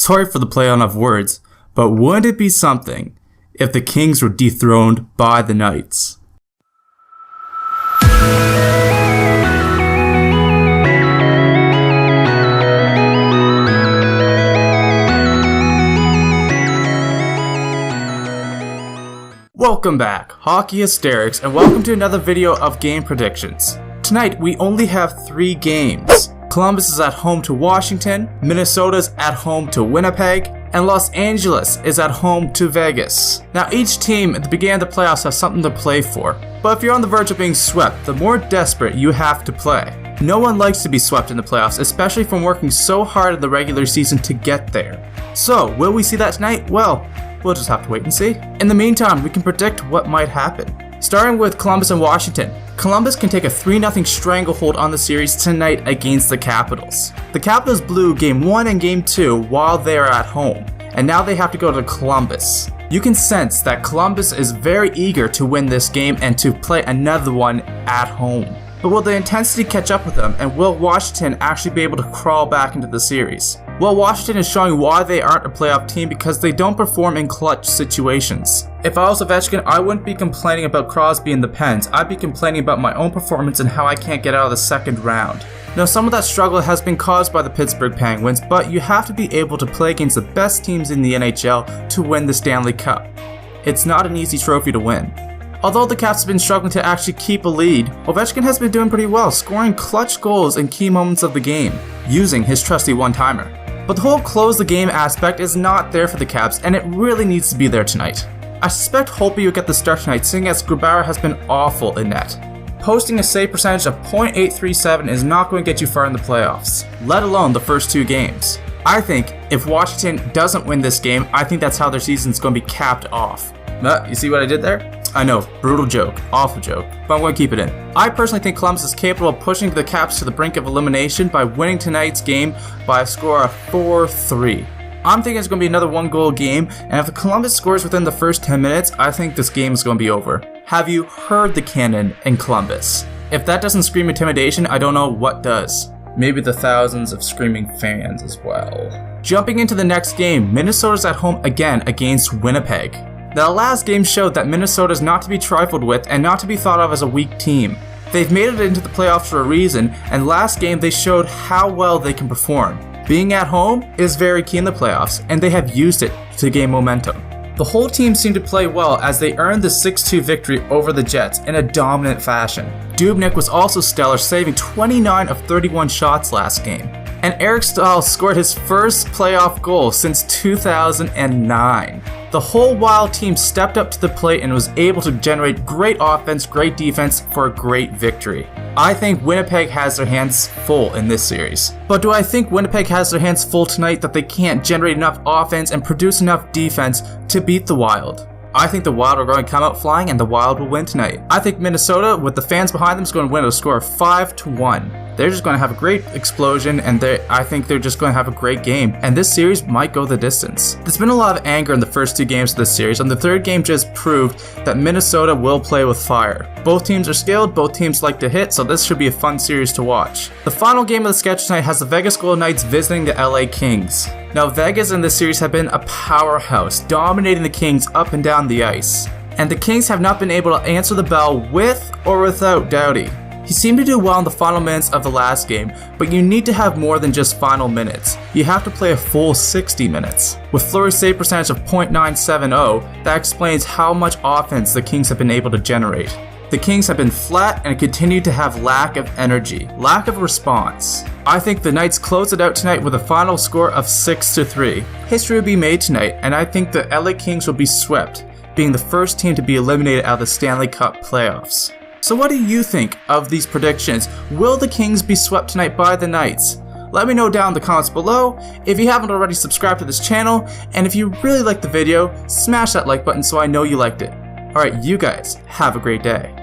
Sorry for the play on of words, but wouldn't it be something if the Kings were dethroned by the Knights? Welcome back, Hockey Hysterics, and welcome to another video of game predictions. Tonight we only have 3 games. Columbus is at home to Washington, Minnesota's at home to Winnipeg, and Los Angeles is at home to Vegas. Now each team at the beginning of the playoffs has something to play for, but if you're on the verge of being swept, the more desperate you have to play. No one likes to be swept in the playoffs, especially from working so hard in the regular season to get there. So, will we see that tonight? Well, we'll just have to wait and see. In the meantime, we can predict what might happen. Starting with Columbus and Washington. Columbus can take a 3-0 stranglehold on the series tonight against the Capitals. The Capitals blew Game 1 and Game 2 while they are at home, and now they have to go to Columbus. You can sense that Columbus is very eager to win this game and to play another one at home. But will the intensity catch up with them, and will Washington actually be able to crawl back into the series? Well, Washington is showing why they aren't a playoff team because they don't perform in clutch situations. If I was Ovechkin, I wouldn't be complaining about Crosby and the Pens. I'd be complaining about my own performance and how I can't get out of the second round. Now, some of that struggle has been caused by the Pittsburgh Penguins, but you have to be able to play against the best teams in the NHL to win the Stanley Cup. It's not an easy trophy to win. Although the Caps have been struggling to actually keep a lead, Ovechkin has been doing pretty well, scoring clutch goals in key moments of the game, using his trusty one-timer. But the whole close the game aspect is not there for the Caps, and it really needs to be there tonight. I suspect Holtby will get the start tonight, seeing as Grubauer has been awful in net. Posting a save percentage of .837 is not going to get you far in the playoffs, let alone the first 2 games. I think if Washington doesn't win this game, I think that's how their season's going to be capped off. You see what I did there? I know, brutal joke, awful joke, but I'm going to keep it in. I personally think Columbus is capable of pushing the Caps to the brink of elimination by winning tonight's game by a score of 4-3. I'm thinking it's going to be another 1-goal game, and if Columbus scores within the first 10 minutes, I think this game is going to be over. Have you heard the cannon in Columbus? If that doesn't scream intimidation, I don't know what does. Maybe the thousands of screaming fans as well. Jumping into the next game, Minnesota's at home again against Winnipeg. Now, the last game showed that Minnesota is not to be trifled with and not to be thought of as a weak team. They've made it into the playoffs for a reason, and last game they showed how well they can perform. Being at home is very key in the playoffs, and they have used it to gain momentum. The whole team seemed to play well as they earned the 6-2 victory over the Jets in a dominant fashion. Dubnyk was also stellar, saving 29 of 31 shots last game. And Eric Staal scored his first playoff goal since 2009. The whole Wild team stepped up to the plate and was able to generate great offense, great defense for a great victory. I think Winnipeg has their hands full in this series. But do I think Winnipeg has their hands full tonight that they can't generate enough offense and produce enough defense to beat the Wild? I think the Wild are going to come out flying and the Wild will win tonight. I think Minnesota, with the fans behind them, is going to win a score of 5-1. They're just going to have a great explosion, and I think they're just going to have a great game, and this series might go the distance. There's been a lot of anger in the first 2 games of this series, and the third game just proved that Minnesota will play with fire. Both teams are skilled, both teams like to hit, so this should be a fun series to watch. The final game of the schedule tonight has the Vegas Golden Knights visiting the LA Kings. Now, Vegas in this series have been a powerhouse, dominating the Kings up and down the ice. And the Kings have not been able to answer the bell with or without Doughty. He seemed to do well in the final minutes of the last game, but you need to have more than just final minutes. You have to play a full 60 minutes. With Fleury's save percentage of .970, that explains how much offense the Kings have been able to generate. The Kings have been flat and continue to have lack of energy, lack of response. I think the Knights close it out tonight with a final score of 6-3. History will be made tonight, and I think the LA Kings will be swept, being the first team to be eliminated out of the Stanley Cup playoffs. So what do you think of these predictions? Will the Kings be swept tonight by the Knights? Let me know down in the comments below. If you haven't already, subscribe to this channel, and if you really liked the video, smash that like button so I know you liked it. Alright, you guys, have a great day.